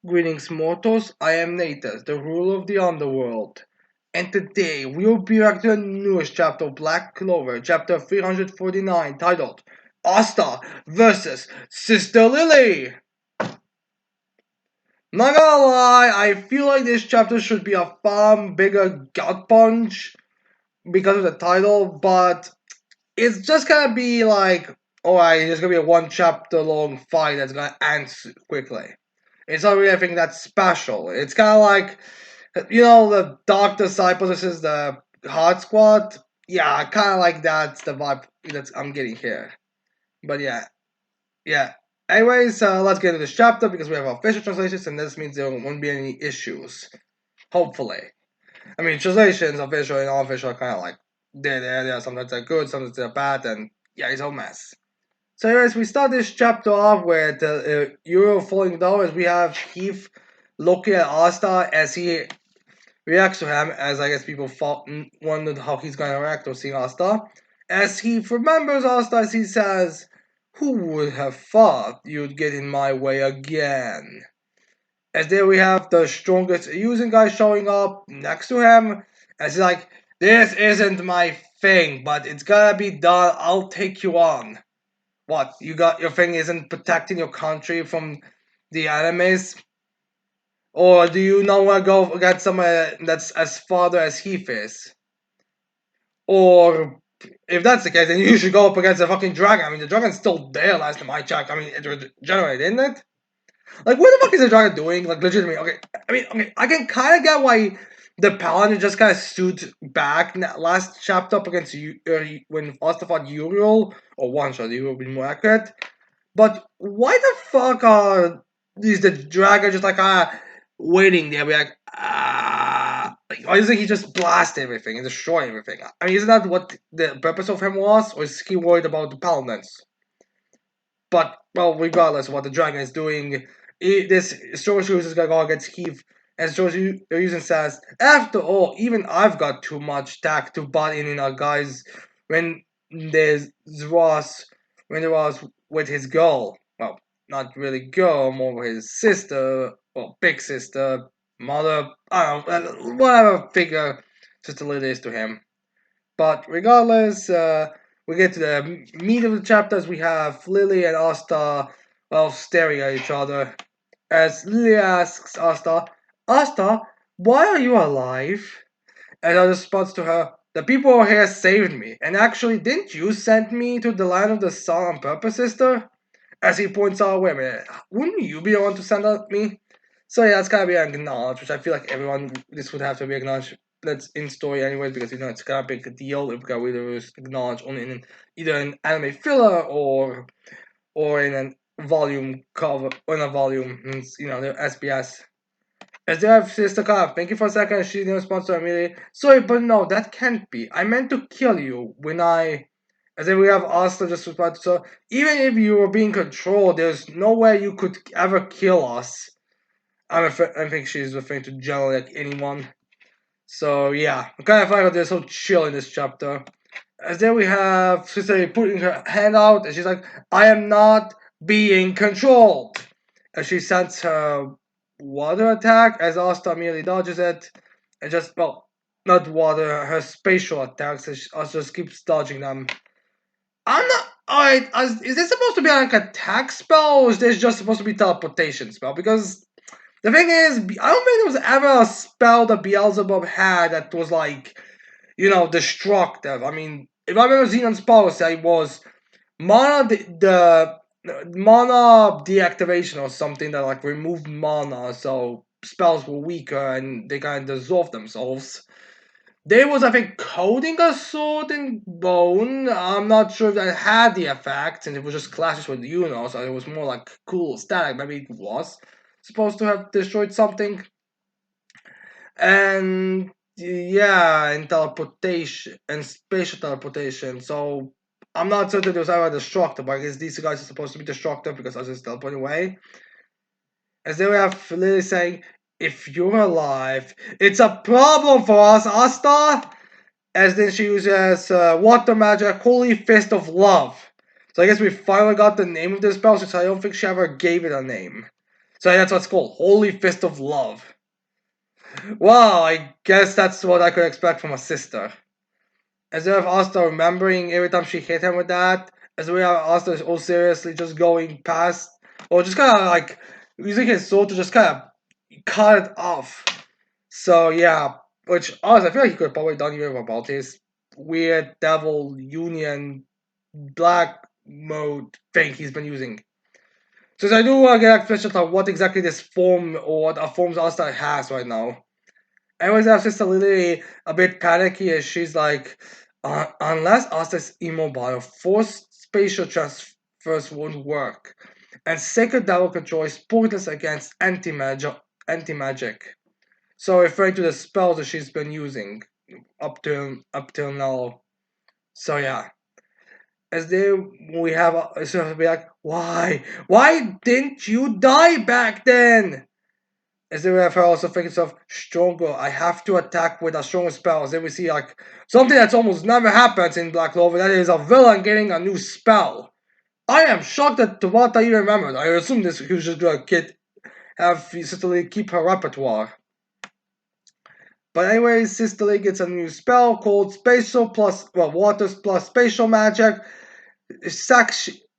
Greetings, mortals. I am Nathas, the ruler of the underworld. And today we will be back to the newest chapter of Black Clover, chapter 349, titled Asta vs. Sister Lily. Not gonna lie, I feel like this chapter should be a far bigger gut punch because of the title, but it's just gonna be like, alright, it's gonna be a one chapter long fight that's gonna end quickly. It's not really anything that's special. It's kind of like, the Dark Disciples versus the Hard Squad. Yeah, kind of like that's the vibe that I'm getting here. But yeah. Anyways, let's get into this chapter because we have official translations, and this means there won't be any issues. Hopefully. I mean, translations, official and unofficial, are kind of like there. Sometimes they're good, sometimes they're bad, and yeah, it's a mess. So, anyways, we start this chapter off with Euro falling down as we have Heath looking at Asta as he reacts to him, as I guess people wondered how he's going to react to seeing Asta. As he remembers Asta, as he says, "Who would have thought you'd get in my way again?" As there we have the strongest using guy showing up next to him, as he's like, "This isn't my thing, but it's gotta be done. I'll take you on." What, you got your thing isn't protecting your country from the enemies? Or do you not want to go against someone that's as farther as Heath is? Or if that's the case, then you should go up against the fucking dragon. I mean, the dragon's still there last time I checked. I mean, it regenerated, isn't it? Like, what the fuck is the dragon doing? Like, legitimately, okay. I mean, okay, I can kind of get why the paladin just kind of stood back in that last chapter up against when Asta fought Uriel, or one shot, Uriel would be more accurate. But why the fuck is the dragon just like waiting there? Be like, like, why doesn't he just blast everything and destroy everything? I mean, isn't that what the purpose of him was, or is he worried about the paladins? But well, regardless of what the dragon is doing, this story is gonna go against Heath. And story reason says, after all, even I've got too much tact to butt in our guys when was when there was with his girl. Well, not really girl, more his sister, or big sister, mother, I don't know, whatever figure Sister Lily is to him. But regardless, we get to the meat of the chapters. We have Lily and Asta, well, staring at each other. As Lily asks Asta, "Asta, why are you alive?" And I responds to her, "The people here saved me. And actually, didn't you send me to the land of the sun on purpose, sister?" As he points out, wait a minute, wouldn't you be the one to send out me? So yeah, that's gotta be acknowledged, which I feel like everyone, this would have to be acknowledged. That's in story anyways, because it's kind of big deal if we got really acknowledged only in either an anime filler or in a volume cover, or in a volume, the SBS. As they have Sister Cop, thank you for a second, she didn't respond to immediately. Sorry, but no, that can't be. I meant to kill you when I. As if we have Asta just respond, so even if you were being controlled, there's no way you could ever kill us. I think she's referring to generally like anyone. So yeah, I'm kind of find out they're so chill in this chapter. As there we have Sister putting her hand out, and she's like, "I am not being controlled." As she sends her water attack, as Asta immediately dodges it, and just not water, her spatial attacks. As Asta just keeps dodging them. I'm not. Alright, is this supposed to be like an attack spell, or is this just supposed to be teleportation spell? Because the thing is, I don't think there was ever a spell that Beelzebub had that was like, destructive. I mean, if I remember Xenon's policy, it was mana the mana deactivation or something that like removed mana, so spells were weaker and they kind of dissolved themselves. There was, I think, coating a sword in bone. I'm not sure if that had the effect, and it was just clashes with so it was more like cool static. Maybe it was supposed to have destroyed something. And yeah, and teleportation and spatial teleportation. So I'm not certain it was ever destructive, but I guess these guys are supposed to be destructive because I just teleporting away. As then we have Lily saying, "If you're alive, it's a problem for us, Asta." As then she uses water magic, Holy Fist of Love. So I guess we finally got the name of this spell, since I don't think she ever gave it a name. So that's what's called Holy Fist of Love. Wow, I guess that's what I could expect from a sister. As we have Asta remembering every time she hit him with that, as we have Asta all seriously just going past, or just kind of like using his sword to just kind of cut it off. So yeah, which honestly, I feel like he could have probably done even about his weird devil union black mode thing he's been using. So I do want to get a question on what exactly this form or what a forms Asta has right now. Anyways, I was just a little a bit panicky as she's like, unless Asta's immobile, forced spatial transfers won't work. And sacred devil control is pointless against anti-magic. So referring to the spells that she's been using up till now. So yeah. As they we have sort of be like, why? Why didn't you die back then? As they have her also thinking of stronger. I have to attack with a stronger spell. As then we see like something that's almost never happens in Black Clover. That is a villain getting a new spell. I am shocked that Tabata even remembered. I assume this he was just gonna have Sister Lee keep her repertoire. But anyway, Sister Lee gets a new spell called Spatial plus Waters plus Spatial Magic.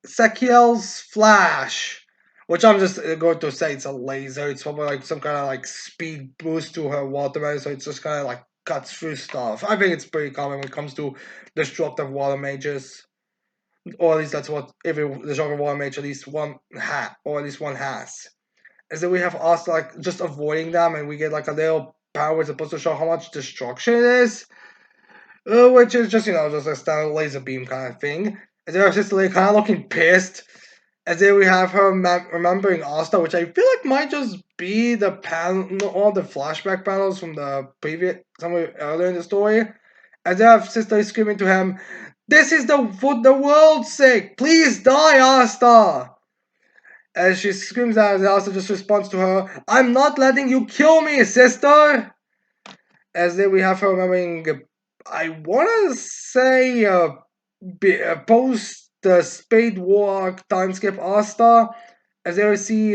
Sakiel's Flash, which I'm just going to say it's a laser. It's probably like some kind of like speed boost to her water mage, so it's just kind of like cuts through stuff. I think it's pretty common when it comes to destructive water mages, or at least that's what every destructive water mage at least one or at least one has. Is that we have us like just avoiding them, and we get like a little power supposed to show how much destruction it is. Which is just just a standard laser beam kind of thing. And they're just like kind of looking pissed, as then we have her remembering Asta, which I feel like might just be the panel, all the flashback panels from the previous somewhere earlier in the story. As they have Sister screaming to him, "This is for the world's sake! Please die, Asta!" As she screams out, Asta just responds to her, "I'm not letting you kill me, sister!" As then we have her remembering, I want to say, post the Spade War time skip Asta, as they will see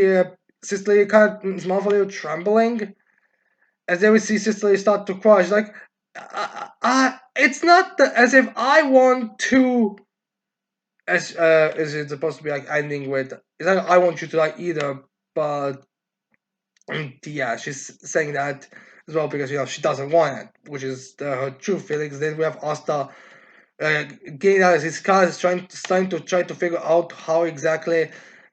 Sister Lady kind of mouth a little trembling, as they will see Sister Lady start to cry. She's like, it's not as if I want to. As is it supposed to be like ending with? It's like I want you to die either, but yeah, she's saying that as well because she doesn't want it, which is her true feelings. Then we have Asta getting out of his car, is starting to try to figure out how exactly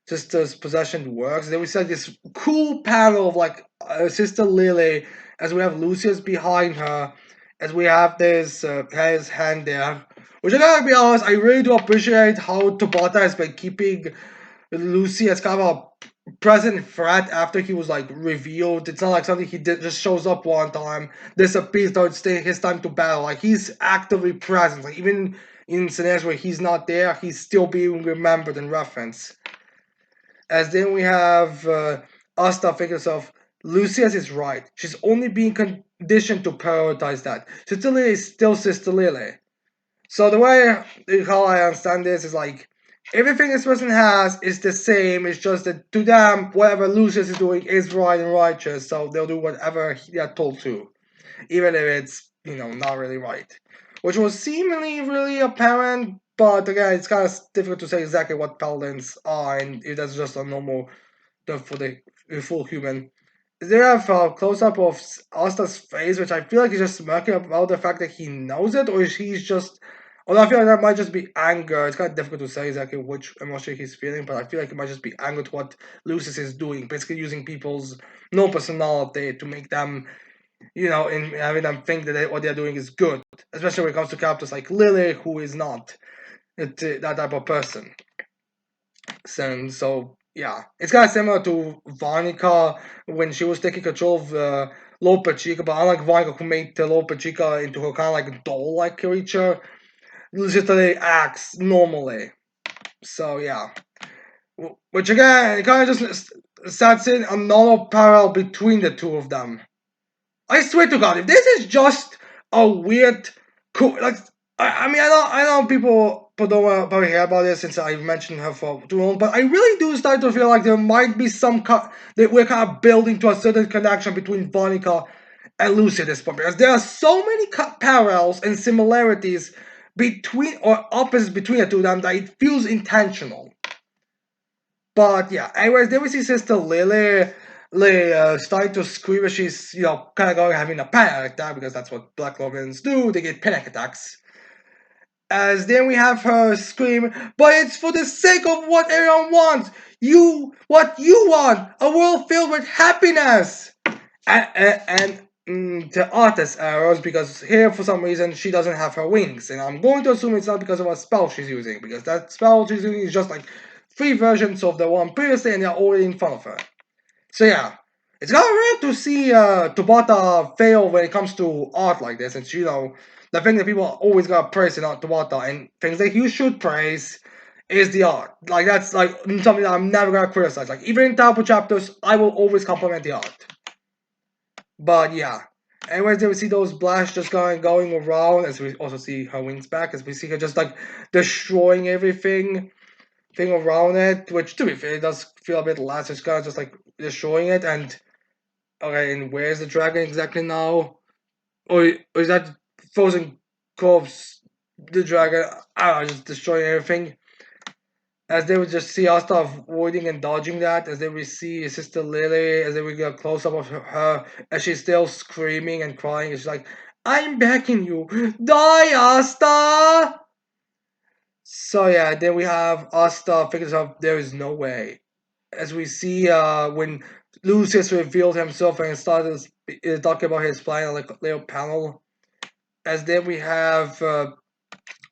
Sister's possession works. Then we see like, this cool panel of like Sister Lily, as we have Lucius behind her, as we have this his hand there. Which I gotta be honest, I really do appreciate how Tabata has been keeping Lucy as kind of a present threat after he was like revealed. It's not like something he did just shows up one time, disappears, don't stay his time to battle. Like he's actively present. Like even in scenarios where he's not there, he's still being remembered and referenced. As then we have Asta figures of Lucius is right. She's only being conditioned to prioritize that. Sister Lily is still Sister Lily. So the way how I understand this is like everything this person has is the same. It's just that to them, whatever Lucius is doing is right and righteous. So they'll do whatever they're told to, even if it's not really right. Which was seemingly really apparent, but again, it's kind of difficult to say exactly what paladins are and if that's just a normal for the full human. There have a close up of Asta's face, which I feel like he's just smirking about the fact that he knows it, or is he's just. Although I feel like that might just be anger. It's kind of difficult to say exactly which emotion he's feeling, but I feel like it might just be anger to what Lucius is doing, basically using people's no personality to make them, in having them think that what they're doing is good. Especially when it comes to characters like Lily, who is not that type of person. So yeah, it's kind of similar to Varnica when she was taking control of Lopa Chica, but unlike Varnica, who made Lopa Chica into her kind of like doll-like creature, literally acts normally. So yeah, which again, it kind of just sets in another parallel between the two of them. I swear to God, if this is just a weird, cool, like I mean, I know people but don't probably hear about this since I've mentioned her for too long. But I really do start to feel like there might be some that we're kind of building to a certain connection between Vonica and Lucy at this point because there are so many parallels and similarities between or opposites between the two of them that it feels intentional. But yeah, anyways, then we see Sister Lily starting to scream as she's, kind of going having a panic attack because that's what Black Clovers do. They get panic attacks. As then we have her scream, but it's for the sake of what everyone wants. What you want, a world filled with happiness. And the artist errors because here for some reason she doesn't have her wings, and I'm going to assume it's not because of a spell she's using because that spell she's using is just like three versions of the one previously, and they're already in front of her. So yeah, it's kind of rare to see Tabata fail when it comes to art like this. It's the thing that people are always gonna praise in art Tabata, and things that you should praise is the art. Like that's like something that I'm never gonna criticize. Like even in Tapu chapters, I will always compliment the art. But yeah. Anyways, then we see those blasts just going around as we also see her wings back, as we see her just like destroying everything thing around it, which to be fair, it does feel a bit less. It's kind of just like destroying it. And okay, and where's the dragon exactly now? Or is that frozen corpse the dragon? I don't know, just destroying everything. As they would just see Asta avoiding and dodging that, as they would see Sister Lily, as they would get a close up of her, as she's still screaming and crying. It's like, I'm backing you, die, Asta! So yeah, then we have Asta figures out there is no way. As we see when Lucius revealed himself and started talking about his plan, like little panel. As then we have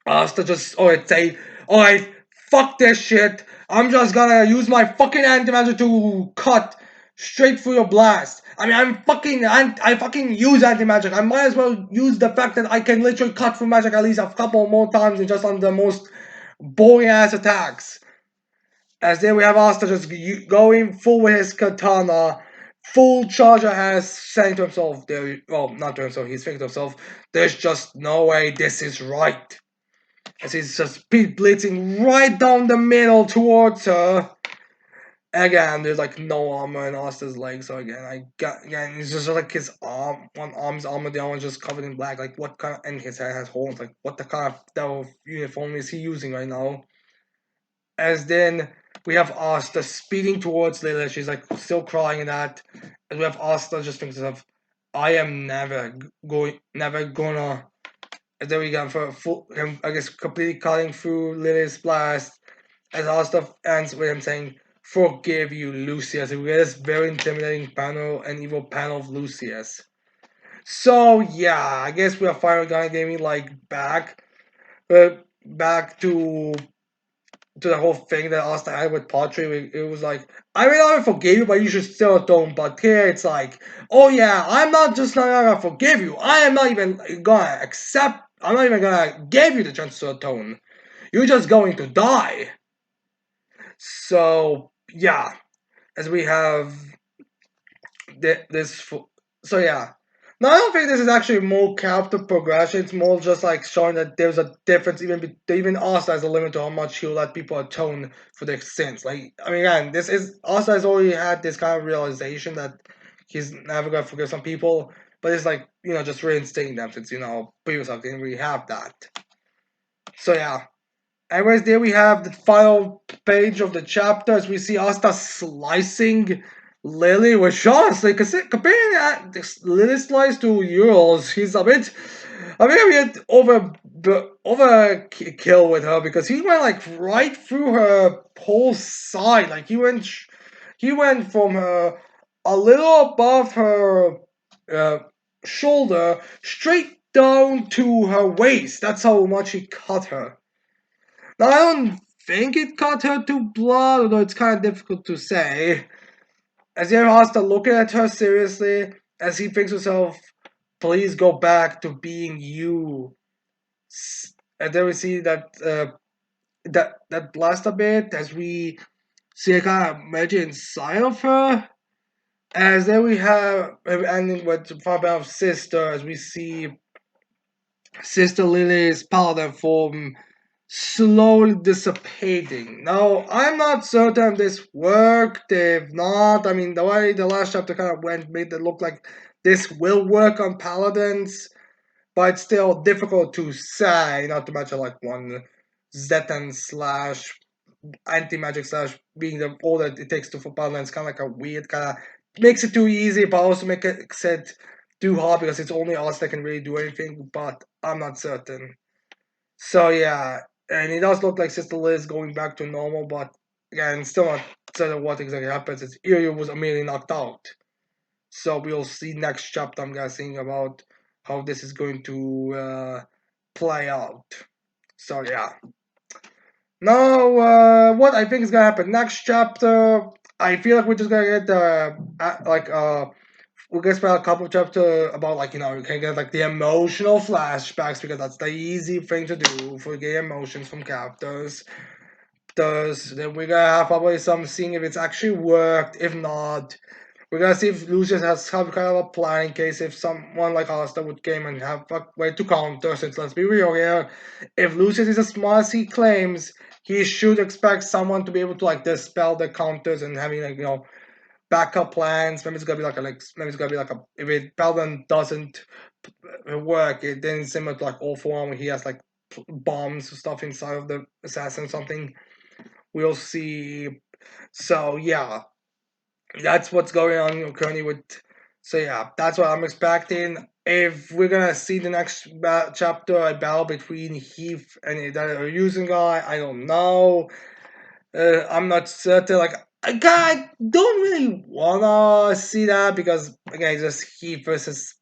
Asta just, say, alright, fuck this shit. I'm just gonna use my fucking anti-magic to cut straight through your blast. I mean, I fucking use anti-magic. I might as well use the fact that I can literally cut through magic at least a couple more times than just on the most boring ass attacks. As then we have Asta just going full with his katana, full charger has saying to himself, not to himself, he's thinking to himself, there's just no way this is right. As he's just speed blitzing right down the middle towards her. Again, there's like no armor in Asta's leg, so again, it's just like his one arm's armor, the other one's just covered in black. Like what kind of, and his head has holes. Like what the kind of devil uniform is he using right now? As then we have Asta speeding towards Lila. She's like still crying and that. And we have Asta just thinking to herself, I am never gonna. And then we got for him, I guess, completely cutting through Lily's blast. As Asta ends with him saying, forgive you, Lucius. And we get this very intimidating panel, an evil panel of Lucius. So yeah, I guess we are finally gonna get me like back to the whole thing that Asta had with Pottery. It was like, I mean, I forgive you, but you should still atone. But here it's like, oh yeah, I'm not gonna forgive you. I am not even gonna accept. I'm not even gonna give you the chance to atone. You're just going to die. So yeah, as we have this. So yeah. Now I don't think this is actually more character progression. It's more just like showing that there's a difference. Even Asta has a limit to how much he'll let people atone for their sins. Like I mean, again, this is Asta has already had this kind of realization that he's never gonna forgive some people. But it's like just reinstating them since previous arc didn't really have that. So yeah. Anyways, there we have the final page of the chapter as we see Asta slicing Lily, which honestly, comparing Lily's slice to Euro's, he's a bit overkill with her because he went like right through her whole side. Like he went from her a little above her uh, shoulder straight down to her waist. That's how much he cut her. Now, I don't think it cut her to blood, although it's kind of difficult to say. As he has to look at her seriously, as he thinks to himself, please go back to being you. And then we see that blast a bit, as we see a kind of magic inside of her. As then we have ending with the part of Sister, as we see Sister Lily's paladin form slowly dissipating. Now, I'm not certain if this worked. If not, I mean, the way the last chapter kind of went made it look like this will work on paladins, but it's still difficult to say. Not to mention like one Zetan slash anti magic slash being the all that it takes to for paladins, kind of like a weird kind of makes it too easy, but also makes it too hard because it's only us that can really do anything. But I'm not certain. So yeah, and it does look like Sister Liz going back to normal, but again, still not certain what exactly happens. It's Iryu was immediately knocked out. So we'll see next chapter, I'm guessing, about how this is going to play out. So yeah. Now, what I think is gonna happen next chapter, I feel like we're just gonna get we're gonna spend a couple of chapters about we can get like the emotional flashbacks because that's the easy thing to do for getting emotions from characters. Then we're gonna have probably some seeing if it's actually worked. If not, we're gonna see if Lucius has some kind of a plan in case if someone like Asta would came and have a way to counter. Since let's be real here, if Lucius is as smart as he claims, he should expect someone to be able to like dispel the counters and having backup plans. Maybe it's gonna be maybe it's gonna be like a if it Paladin doesn't work, it then similar to like all four where he has like bombs or stuff inside of the assassin or something. We'll see. So yeah, that's what's going on currently with. So yeah, that's what I'm expecting. If we're gonna see the next chapter, a battle between Heath and that using guy, I don't know. I'm not certain. Like I don't really wanna see that because again, it's just Heath versus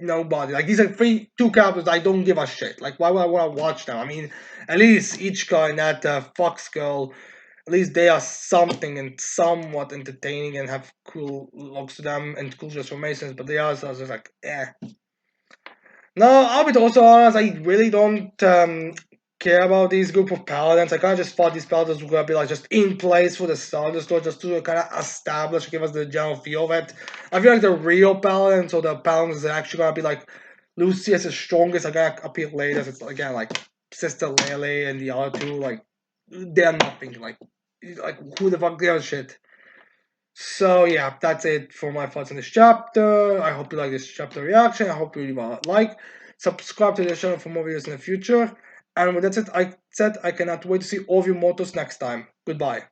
nobody. Like these are two characters I don't give a shit. Like why would I wanna watch them? I mean, at least each guy and that Fox girl at least they are something and somewhat entertaining and have cool looks to them and cool transformations, but they are just like, eh. No, I'll be also honest, I really don't care about these group of paladins. I kind of just thought these paladins were gonna be like just in place for the start of the story, just to kind of establish, give us the general feel of it. I feel like the real paladins or the paladins are actually gonna be like Lucius is strongest are gonna appear later. It's again like Sister Lele and the other two, like they're nothing. Like who the fuck gives a shit? So yeah, that's it for my thoughts on this chapter. I hope you like this chapter reaction. I hope you leave a like, subscribe to the channel for more videos in the future. And with that said, I cannot wait to see all of you mortals next time. Goodbye.